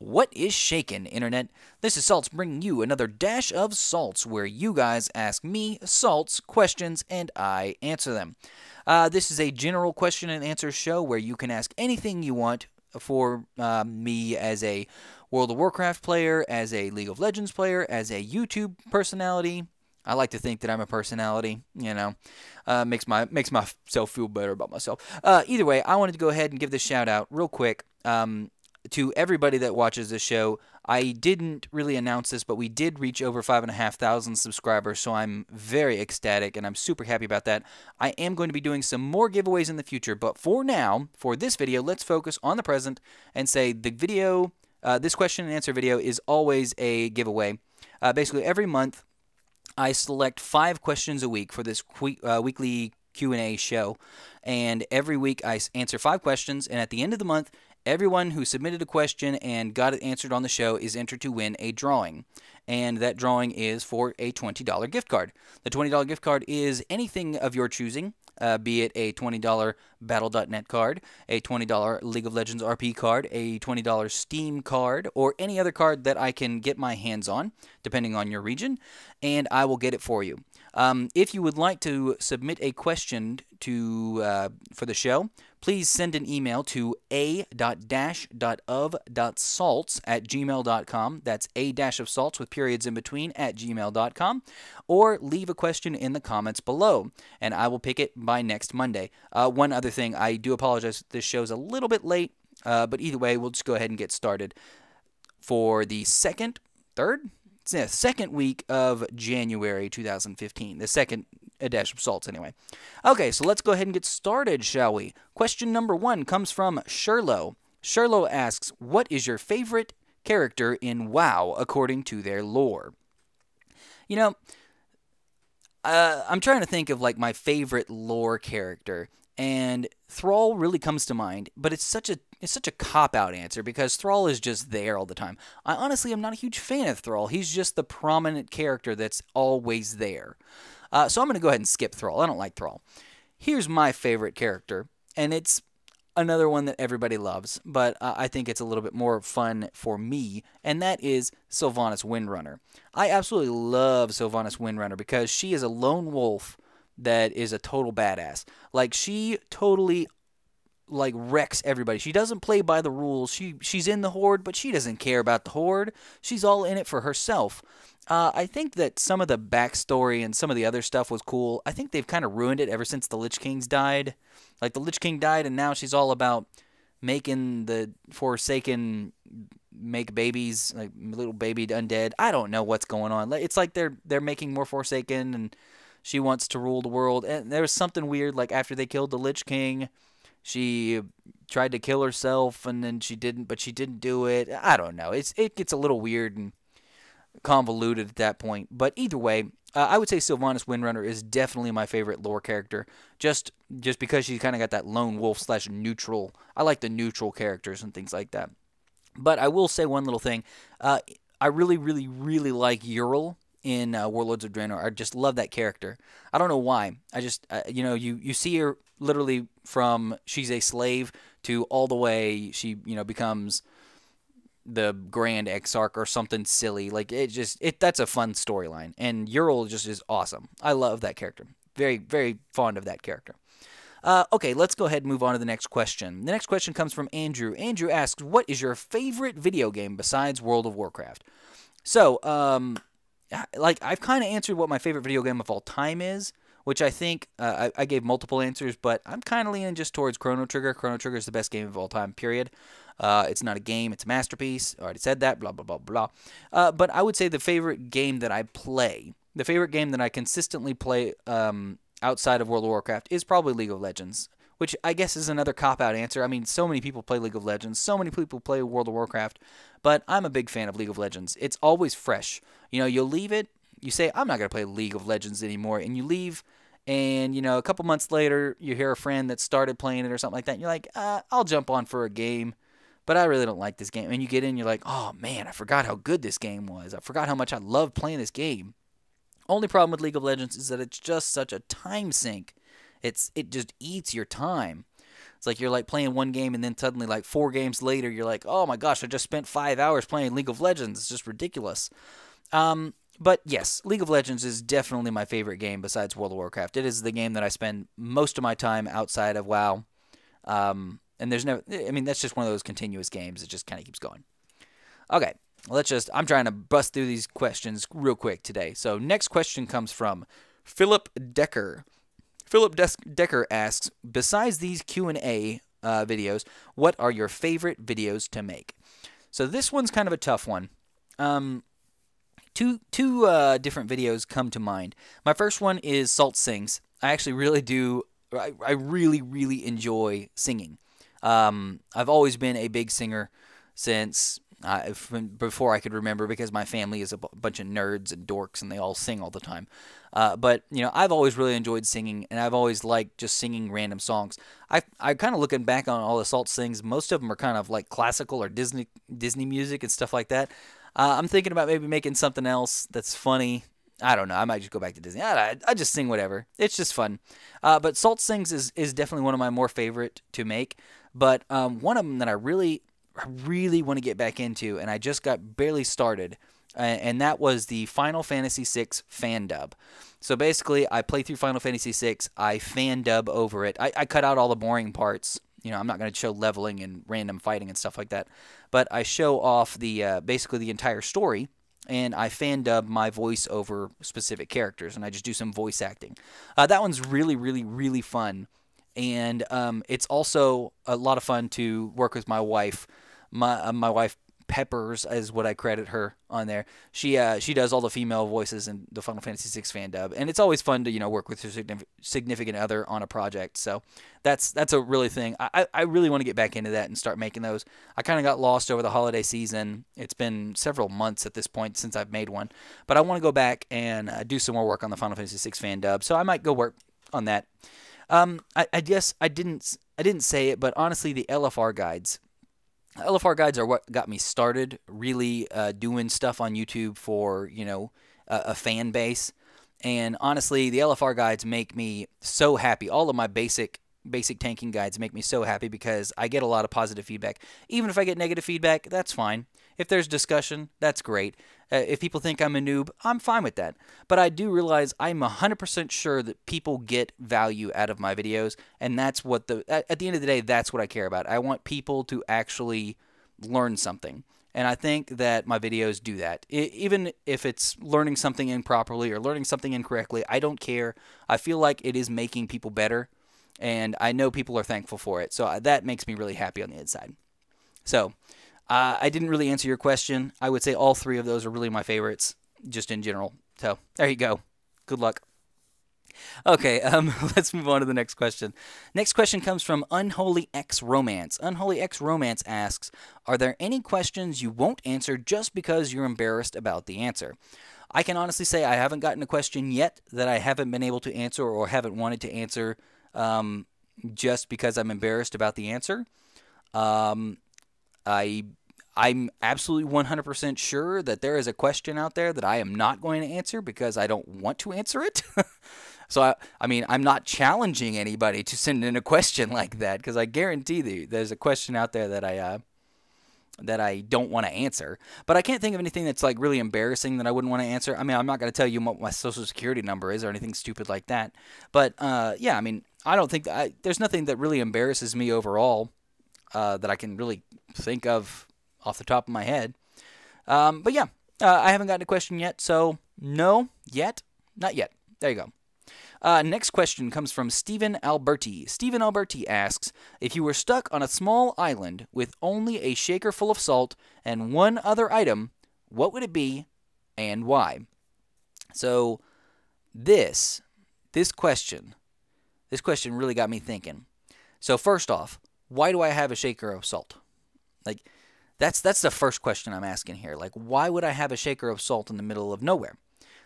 What is shakin', Internet? This is Salts bringing you another dash of Salts where you guys ask me, Salts, questions and I answer them. This is a general question and answer show where you can ask anything you want for me as a World of Warcraft player, as a League of Legends player, as a YouTube personality. I like to think that I'm a personality, makes myself feel better about myself. Either way, I wanted to go ahead and give this shout out real quick to everybody that watches this show. I didn't really announce this, but we did reach over 5,500 subscribers, so I'm very ecstatic, and I'm super happy about that. I am going to be doing some more giveaways in the future, but for now, for this video, let's focus on the present and say the video, this question and answer video is always a giveaway. Basically, every month, I select 5 questions a week for this weekly Q&A show, and every week I answer 5 questions, and at the end of the month, everyone who submitted a question and got it answered on the show is entered to win a drawing, and that drawing is for a $20 gift card. The $20 gift card is anything of your choosing, be it a $20 Battle.net card, a $20 League of Legends RP card, a $20 Steam card, or any other card that I can get my hands on, depending on your region, and I will get it for you. If you would like to submit a question for the show, please send an email to a-of.salts@gmail.com. That's a-of-salts with periods in between at gmail.com. Or leave a question in the comments below, and I will pick it by next Monday. One other thing, I do apologize, this show's a little bit late, but either way, we'll just go ahead and get started. For the second week of January 2015. The second dash of Salts, anyway. Okay, so let's go ahead and get started, shall we? Question number 1 comes from Sherlo. Sherlo asks, what is your favorite character in WoW according to their lore? I'm trying to think of like my favorite lore character, and Thrall really comes to mind, but it's such a cop-out answer because Thrall is just there all the time. I honestly am not a huge fan of Thrall. He's just the prominent character that's always there. So I'm going to go ahead and skip Thrall. I don't like Thrall. Here's my favorite character, and it's another one that everybody loves, but I think it's a little bit more fun for me, and that is Sylvanas Windrunner. I absolutely love Sylvanas Windrunner because she is a lone wolf that is a total badass. Like, she totally wrecks everybody. She doesn't play by the rules. She's in the Horde, but she doesn't care about the Horde. She's all in it for herself. I think that some of the backstory and some of the other stuff was cool. I think they've kind of ruined it ever since the Lich Kings died. Like, the Lich King died, and now she's all about making the Forsaken make babies, like little baby undead. I don't know what's going on. It's like they're making more Forsaken, and she wants to rule the world. And there was something weird, like after they killed the Lich King, she tried to kill herself, and then she didn't, but she didn't do it. I don't know. It gets a little weird and convoluted at that point. But either way, I would say Sylvanas Windrunner is definitely my favorite lore character, just because she's kind of got that lone wolf / neutral. I like the neutral characters and things like that. But I will say one little thing. I really, really, really like Ural in Warlords of Draenor. I just love that character. I don't know why. I just, you see her literally from she's a slave to all the way she, becomes the Grand Exarch or something silly. Like, that's a fun storyline. And Ural just is awesome. I love that character. Very, very fond of that character. Okay, let's go ahead and move on to the next question. The next question comes from Andrew. Andrew asks, what is your favorite video game besides World of Warcraft? So, I've kind of answered what my favorite video game of all time is, which I think I gave multiple answers, but I'm kind of leaning just towards Chrono Trigger. Chrono Trigger is the best game of all time, period. It's not a game, it's a masterpiece. I already said that, blah, blah, blah, blah. But I would say the favorite game that I play, the favorite game that I consistently play outside of World of Warcraft is probably League of Legends, which I guess is another cop-out answer. I mean, so many people play League of Legends, so many people play World of Warcraft, but I'm a big fan of League of Legends. It's always fresh. You'll leave it, you say, I'm not going to play League of Legends anymore, and you leave, and, a couple months later, you hear a friend that started playing it or something like that, and you're like, I'll jump on for a game, but I really don't like this game. And you get in, you're like, oh, man, I forgot how good this game was. I forgot how much I loved playing this game. Only problem with League of Legends is that it's just such a time sink. It just eats your time. It's like you're like playing one game and then suddenly like 4 games later you're like, oh my gosh, I just spent 5 hours playing League of Legends. It's just ridiculous. But yes, League of Legends is definitely my favorite game besides World of Warcraft. It is the game that I spend most of my time outside of WoW. And there's no, I mean, that's just one of those continuous games. It just kind of keeps going. Okay, I'm trying to bust through these questions real quick today. So next question comes from Philip Decker. Decker asks, besides these Q&A videos, what are your favorite videos to make? So this one's kind of a tough one. Two different videos come to mind. My first one is Salt Sings. I actually really do, I really enjoy singing. I've always been a big singer since before I could remember, because my family is a bunch of nerds and dorks and they all sing all the time. But you know, I've always really enjoyed singing, and I've always liked just singing random songs. I kind of looking back on all the Salt Sings, most of them are kind of like classical or Disney music and stuff like that. I'm thinking about maybe making something else that's funny. I don't know. I might just go back to Disney. I just sing whatever. It's just fun. But Salt Sings is definitely one of my more favorite to make. But one of them that I really want to get back into, and I just got barely started, and that was the Final Fantasy VI fan dub. So basically, I play through Final Fantasy VI, I fan dub over it. I cut out all the boring parts. You know, I'm not going to show leveling and random fighting and stuff like that. But I show off the basically the entire story, and I fan dub my voice over specific characters, and I just do some voice acting. That one's really fun, and it's also a lot of fun to work with my wife. My wife Peppers is what I credit her on there. She does all the female voices in the Final Fantasy VI fan dub, and it's always fun to work with your significant other on a project. So that's a really thing. I really want to get back into that and start making those. I kind of got lost over the holiday season. It's been several months at this point since I've made one, but I want to go back and do some more work on the Final Fantasy VI fan dub. So I might go work on that. I guess I didn't say it, but honestly, the LFR guides. LFR guides are what got me started really doing stuff on YouTube for, a fan base. And honestly, the LFR guides make me so happy. All of my basic tanking guides make me so happy because I get a lot of positive feedback. Even if I get negative feedback, that's fine. If there's discussion, that's great. If people think I'm a noob, I'm fine with that. But I do realize I'm 100% sure that people get value out of my videos, and that's what at the end of the day, that's what I care about. I want people to actually learn something. And I think that my videos do that. Even if it's learning something improperly or learning something incorrectly, I don't care. I feel like it is making people better, and I know people are thankful for it. So that makes me really happy on the inside. So I didn't really answer your question. I would say all three of those are really my favorites, just in general. So there you go. Good luck. Okay, let's move on to the next question. Next question comes from Unholy X Romance. Unholy X Romance asks, are there any questions you won't answer just because you're embarrassed about the answer? I can honestly say I haven't gotten a question yet that I haven't been able to answer or haven't wanted to answer just because I'm embarrassed about the answer. I'm absolutely 100% sure that there is a question out there that I am not going to answer because I don't want to answer it. So, I mean, I'm not challenging anybody to send in a question like that because I guarantee there's a question out there that I don't want to answer. But I can't think of anything that's like really embarrassing that I wouldn't want to answer. I mean, I'm not going to tell you what my social security number is or anything stupid like that. But, yeah, I mean, I don't think there's nothing that really embarrasses me overall that I can really think of off the top of my head. But yeah, I haven't gotten a question yet, so no, not yet. There you go. Next question comes from Stephen Alberti. Stephen Alberti asks, if you were stuck on a small island with only a shaker full of salt and one other item, what would it be and why? So this question really got me thinking. So first off, why do I have a shaker of salt? Like, that's the first question I'm asking here. Like, why would I have a shaker of salt in the middle of nowhere?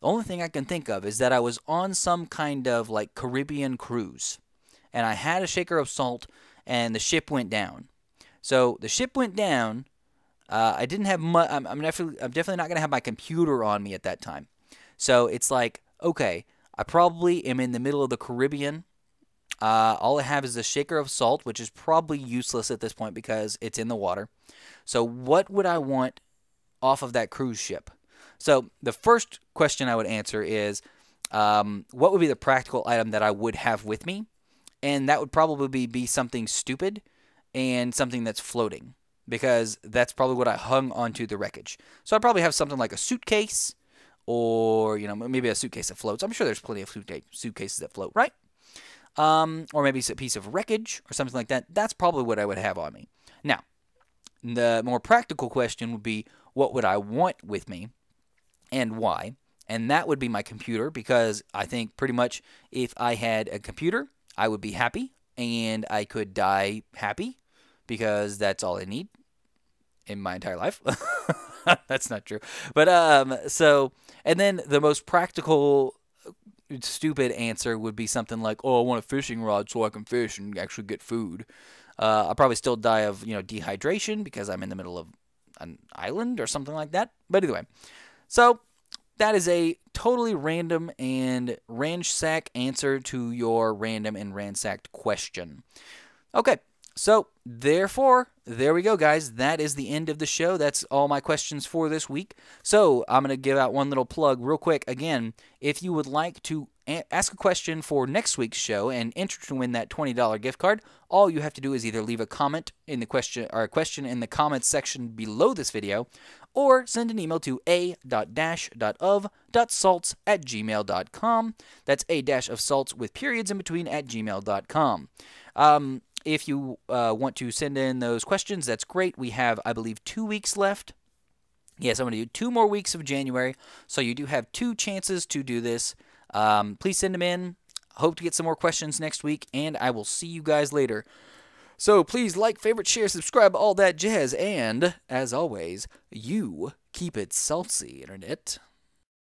The only thing I can think of is that I was on some kind of like Caribbean cruise, and I had a shaker of salt, and the ship went down. So the ship went down. I didn't have much. I'm definitely not going to have my computer on me at that time. So it's like, okay, I probably am in the middle of the Caribbean, All I have is a shaker of salt, which is probably useless at this point because it's in the water. So what would I want off of that cruise ship? So the first question I would answer is, what would be the practical item that I would have with me? And that would probably be something stupid and something that's floating, because that's probably what I hung onto the wreckage. So I'd probably have something like a suitcase, or maybe a suitcase that floats. I'm sure there's plenty of suitcases that float, right? Or maybe it's a piece of wreckage or something like that. That's probably what I would have on me. Now, the more practical question would be, what would I want with me and why? And that would be my computer, because I think pretty much if I had a computer, I would be happy and I could die happy, because that's all I need in my entire life. That's not true. But and then the most practical stupid answer would be something like, oh, I want a fishing rod so I can fish and actually get food. I'll probably still die of dehydration because I'm in the middle of an island or something like that. But anyway, so that is a totally random and ransack answer to your random and ransacked question. Okay, so therefore, there we go, guys. That is the end of the show. That's all my questions for this week. So I'm going to give out one little plug real quick. Again, if you would like to ask a question for next week's show and enter to win that $20 gift card, all you have to do is either leave a comment in the question in the comments section below this video, or send an email to a-of.salts@gmail.com. That's a-of-salts with periods in between at gmail.com. If you want to send in those questions, that's great. We have, I believe, 2 weeks left. Yes, I'm going to do 2 more weeks of January, so you do have 2 chances to do this. Please send them in. Hope to get some more questions next week, and I will see you guys later. So please like, favorite, share, subscribe, all that jazz, and as always, you keep it salty, Internet.